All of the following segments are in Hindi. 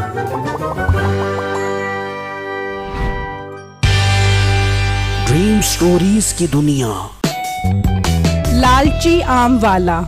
ड्रीम स्टोरीज की दुनिया। लालची आम वाला।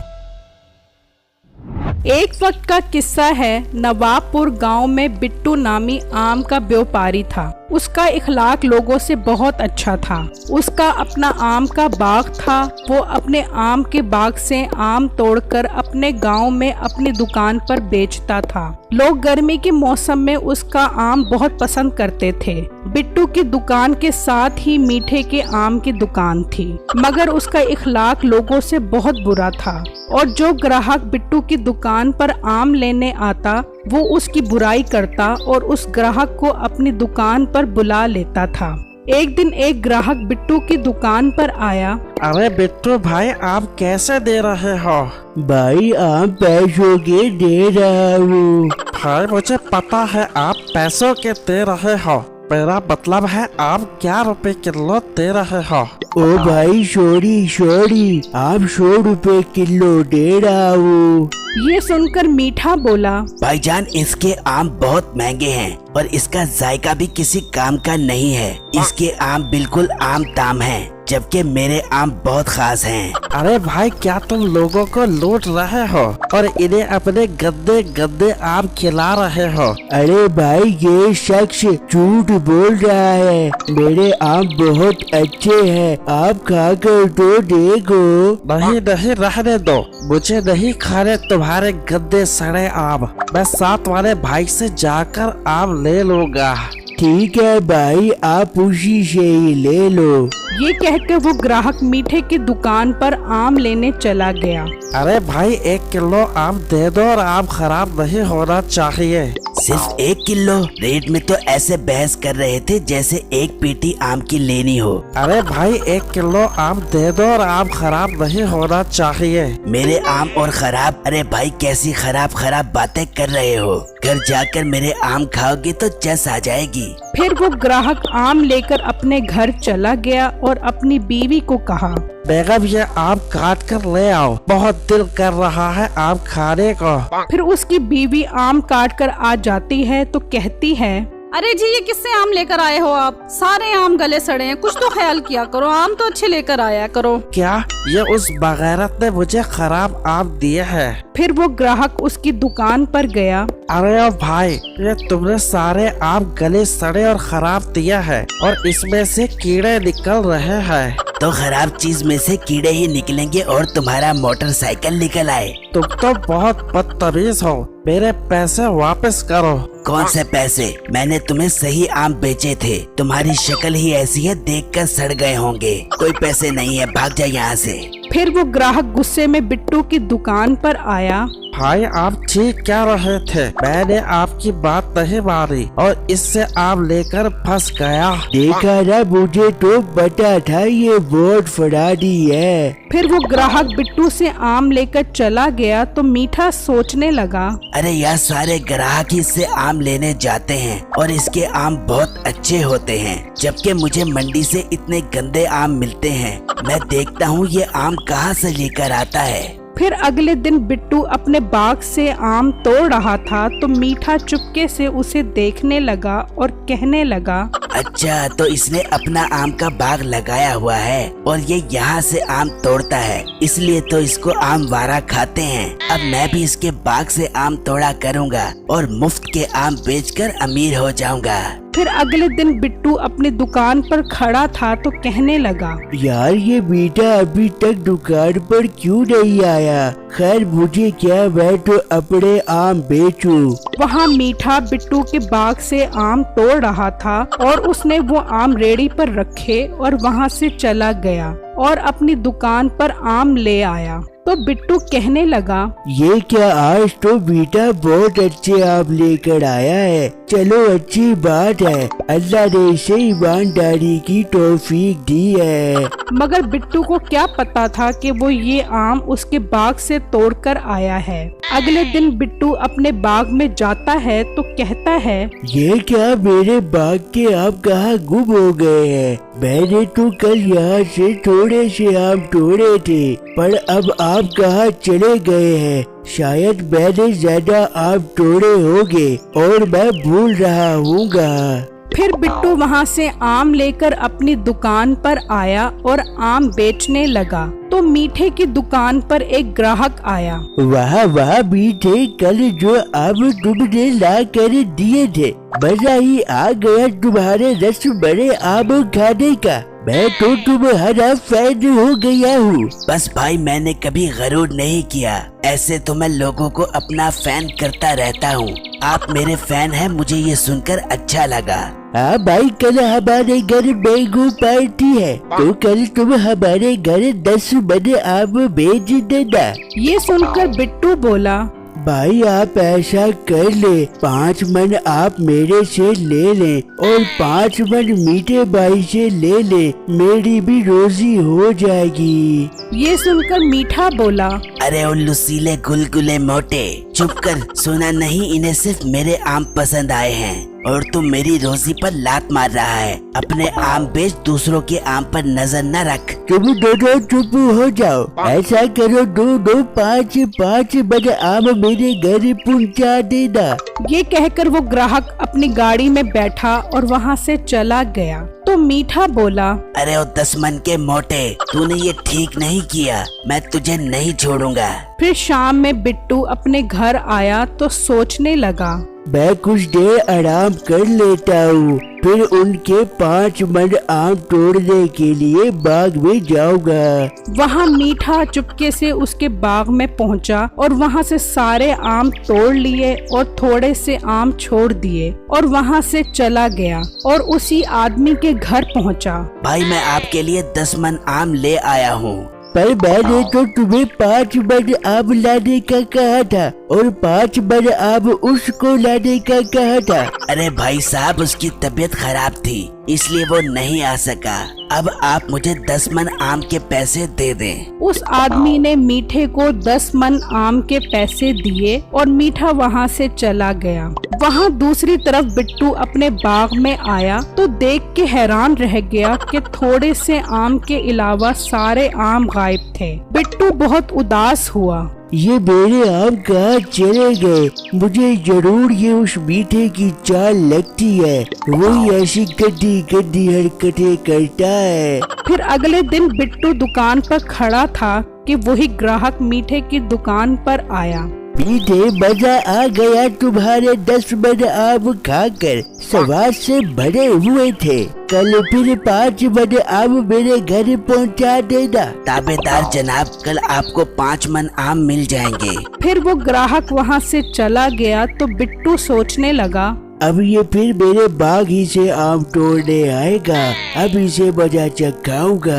एक वक्त का किस्सा है। नवाबपुर गांव में बिट्टू नामी आम का व्यापारी था। उसका इखलाक लोगों से बहुत अच्छा था। उसका अपना आम का बाग था। वो अपने आम के बाग से आम तोड़कर अपने गांव में अपनी दुकान पर बेचता था। लोग गर्मी के मौसम में उसका आम बहुत पसंद करते थे। बिट्टू की दुकान के साथ ही मीठे के आम की दुकान थी, मगर उसका इखलाक लोगों से बहुत बुरा था और जो ग्राहक बिट्टू की दुकान पर आम लेने आता वो उसकी बुराई करता और उस ग्राहक को अपनी दुकान पर बुला लेता था। एक दिन एक ग्राहक बिट्टू की दुकान पर आया। अरे बिट्टू भाई, आप कैसे दे रहे हो? भाई आप पैसों के दे रहा हूँ। भाई मुझे पता है आप पैसों के दे रहे हो, मेरा मतलब है आप क्या रुपए किलो दे रहे हो? ओ भाई सॉरी, आप 100 रुपए किलो दे रहा हूँ। ये सुनकर मीठा बोला, भाईजान इसके आम बहुत महंगे हैं और इसका जायका भी किसी काम का नहीं है। इसके आम बिल्कुल आम ताम हैं, जबकि मेरे आम बहुत खास हैं। अरे भाई, क्या तुम लोगों को लूट रहे हो और इन्हें अपने गंदे गंदे आम खिला रहे हो? अरे भाई ये शख्स झूठ बोल रहा है, मेरे आम बहुत अच्छे हैं, आप खाकर तो देखो। नहीं, रहने दो, मुझे नहीं खाने तुम्हारे गंदे सड़े आम। मैं साथ वाले भाई से जाकर आम ले लूंगा। ठीक है भाई, आप उसी से ही ले लो। ये कहकर वो ग्राहक मीठे की दुकान पर आम लेने चला गया। अरे भाई 1 किलो आम दे दो और आम खराब नहीं होना चाहिए। सिर्फ 1 किलो? रेट में तो ऐसे बहस कर रहे थे जैसे 1 पेटी आम की लेनी हो। अरे भाई 1 किलो आम दे दो और आम खराब नहीं होना चाहिए। मेरे आम और खराब? अरे भाई कैसी खराब बातें कर रहे हो? घर जाकर मेरे आम खाओगे तो जस आ जाएगी। फिर वो ग्राहक आम लेकर अपने घर चला गया और अपनी बीवी को कहा, बेगम ये आम काट कर ले आओ, बहुत दिल कर रहा है आम खाने को। फिर उसकी बीवी आम काट कर आ जाती है तो कहती है, अरे जी, ये किससे आम लेकर आए हो आप? सारे आम गले सड़े हैं, कुछ तो ख्याल किया करो, आम तो अच्छे लेकर आया करो। क्या ये उस बगैरत ने मुझे खराब आम दिए हैं? फिर वो ग्राहक उसकी दुकान पर गया। अरे ओ भाई, ये तुमने सारे आम गले सड़े और खराब दिया है और इसमें से कीड़े निकल रहे हैं। तो खराब चीज में से कीड़े ही निकलेंगे और तुम्हारा मोटरसाइकिल निकल आए। तुम तो बहुत बदतमीज हो, मेरे पैसे वापस करो। कौन से पैसे? मैंने तुम्हें सही आम बेचे थे, तुम्हारी शक्ल ही ऐसी है, देखकर सड़ गए होंगे। कोई पैसे नहीं है, भाग जा यहाँ से। फिर वो ग्राहक गुस्से में बिट्टू की दुकान पर आया। भाई आप ठीक क्या रहे थे, मैंने आपकी बात नहीं मानी और इससे आम लेकर फंस गया। देखा ना, मुझे तो पता था ये बहुत फराडी है। फिर वो ग्राहक बिट्टू से आम लेकर चला गया तो मीठा सोचने लगा, अरे यार सारे ग्राहक इससे आम लेने जाते हैं और इसके आम बहुत अच्छे होते हैं, जबकि मुझे मंडी से इतने गंदे आम मिलते हैं। मैं देखता हूँ ये आम कहाँ से लेकर आता है। फिर अगले दिन बिट्टू अपने बाग से आम तोड़ रहा था तो मीठा चुपके से उसे देखने लगा और कहने लगा, अच्छा तो इसने अपना आम का बाग लगाया हुआ है और ये यहाँ से आम तोड़ता है, इसलिए तो इसको आम वारा खाते हैं। अब मैं भी इसके बाग से आम तोड़ा करूँगा और मुफ्त के आम बेचकर अमीर हो जाऊँगा। फिर अगले दिन बिट्टू अपनी दुकान पर खड़ा था तो कहने लगा, यार ये बेटा अभी तक दुकान पर क्यों नहीं आया? खैर मुझे क्या, मैं तो अपने आम बेचूं। वहाँ मीठा बिट्टू के बाग से आम तोड़ रहा था और उसने वो आम रेडी पर रखे और वहाँ से चला गया और अपनी दुकान पर आम ले आया। तो बिट्टू कहने लगा, ये क्या, आज तो बेटा बहुत अच्छे आम लेकर आया है। चलो अच्छी बात है, अल्लाह ने इसे ईमानदारी की तौफीक दी है। मगर बिट्टू को क्या पता था कि वो ये आम उसके बाग से तोड़कर आया है। अगले दिन बिट्टू अपने बाग में जाता है तो कहता है, ये क्या, मेरे बाग के आम कहाँ गुम हो गए हैं? मैंने तो कल यहाँ से थोड़े से आम तोड़े थे, पर अब आम कहाँ चले गए हैं? शायद मैंने ज्यादा आम तोड़े होंगे और मैं भूल रहा हूँगा। फिर बिट्टू वहाँ से आम लेकर अपनी दुकान पर आया और आम बेचने लगा। तो मीठे की दुकान पर एक ग्राहक आया। वाह वाह मीठे, कल जो आम तुमने ला कर दिए थे, मजा ही आ गया तुम्हारे रस भरे आम खाने का। मैं तो तुम्हारा फैन हो गया हूँ। बस भाई, मैंने कभी गरूर नहीं किया। ऐसे तो मैं लोगों को अपना फैन करता रहता हूँ। आप मेरे फैन हैं, मुझे ये सुनकर अच्छा लगा। हाँ भाई, कल हमारे घर मैंगो पार्टी है, तो कल तुम हमारे घर 10 मन आम भेज देना। ये सुनकर बिट्टू बोला, भाई आप ऐसा कर ले, 5 मन आप मेरे से ले लें और 5 मन मीठे भाई से ले ले, मेरी भी रोजी हो जाएगी। ये सुनकर मीठा बोला, अरे उल्लू सीले गुलगुले मोटे, चुप कर, सुना नहीं इन्हें सिर्फ मेरे आम पसंद आए हैं और तुम मेरी रोजी पर लात मार रहा है। अपने आम बेच, दूसरों के आम पर नजर न रख। तुम दोनों चुप हो जाओ। ऐसा करो, 2-2 5-5 मन आम मेरे घर पहुंचा देना। ये कहकर वो ग्राहक अपनी गाड़ी में बैठा और वहाँ से चला गया। तो मीठा बोला, अरे ओ 10 मन के मोटे, तूने ये ठीक नहीं किया, मैं तुझे नहीं छोड़ूंगा। फिर शाम में बिट्टू अपने घर आया तो सोचने लगा, मैं कुछ देर आराम कर लेता हूँ, फिर उनके 5 मन आम तोड़ने के लिए बाग में जाऊंगा। वहाँ मीठा चुपके से उसके बाग में पहुँचा और वहाँ से सारे आम तोड़ लिए और थोड़े से आम छोड़ दिए और वहाँ से चला गया और उसी आदमी के घर पहुँचा। भाई, मैं आपके लिए 10 मन आम ले आया हूँ। पर मैंने तो तुम्हें 5 मन आम लाने का कहा था और 5 मन आम उसको लाने का कहा था। अरे भाई साहब, उसकी तबीयत खराब थी, इसलिए वो नहीं आ सका। अब आप मुझे 10 मन आम के पैसे दे दें। उस आदमी ने मीठे को 10 मन आम के पैसे दिए और मीठा वहाँ से चला गया। वहाँ दूसरी तरफ बिट्टू अपने बाग में आया तो देख के हैरान रह गया कि थोड़े से आम के अलावा सारे आम गायब थे। बिट्टू बहुत उदास हुआ। ये मेरे आम कहाँ चले गए? मुझे जरूर ये उस मीठे की चाल लगती है, वही ऐसी गंदी गंदी हरकतें करता है। फिर अगले दिन बिट्टू दुकान पर खड़ा था कि वही ग्राहक मीठे की दुकान पर आया। मीठे, मजा आ गया तुम्हारे 10 मन आम खाकर, स्वाद से भरे हुए थे। कल फिर 5 मन आम मेरे घर पहुंचा देना। ताबेदार जनाब, कल आपको 5 मन आम मिल जाएंगे। फिर वो ग्राहक वहाँ से चला गया तो बिट्टू सोचने लगा, अब ये फिर मेरे बाग ही से आम तोड़ने आएगा, अब इसे मजा चखाऊंगा।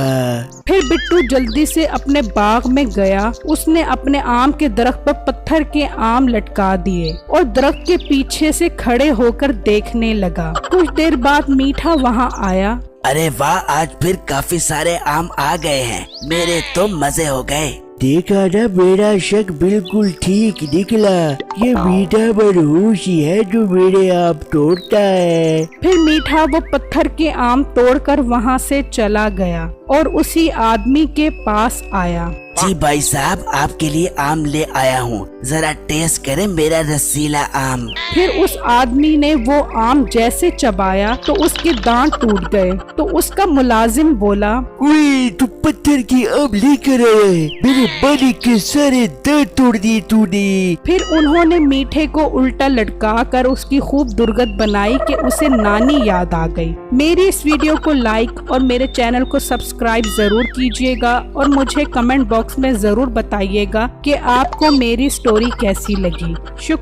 फिर बिट्टू जल्दी से अपने बाग में गया। उसने अपने आम के दरख्त पर पत्थर के आम लटका दिए और दरख्त के पीछे से खड़े होकर देखने लगा। कुछ देर बाद मीठा वहाँ आया। अरे वाह, आज फिर काफी सारे आम आ गए हैं, मेरे तो मजे हो गए। देखा ना, मेरा शक बिल्कुल ठीक निकला। ये मीठा मनहूस ही है जो मेरे आम तोड़ता है। फिर मीठा वो पत्थर के आम तोड़कर वहाँ से चला गया और उसी आदमी के पास आया। जी भाई साहब, आपके लिए आम ले आया हूँ, जरा टेस्ट करें मेरा रसीला आम। फिर उस आदमी ने वो आम जैसे चबाया तो उसके दांत टूट गए। तो उसका मुलाजिम बोला, ओए, तू पत्थर की आम लेकर आया है, मेरे मालिक के सारे दांत तोड़ दिए तूने। फिर उन्होंने मीठे को उल्टा लटका कर उसकी खूब दुर्गत बनाई कि उसे नानी याद आ गई। मेरी इस वीडियो को लाइक और मेरे चैनल को सब्सक्राइब जरूर कीजिएगा और मुझे कमेंट बॉक्स में जरूर बताइएगा कि आपको मेरी स्टोरी कैसी लगी। शुक्रिया।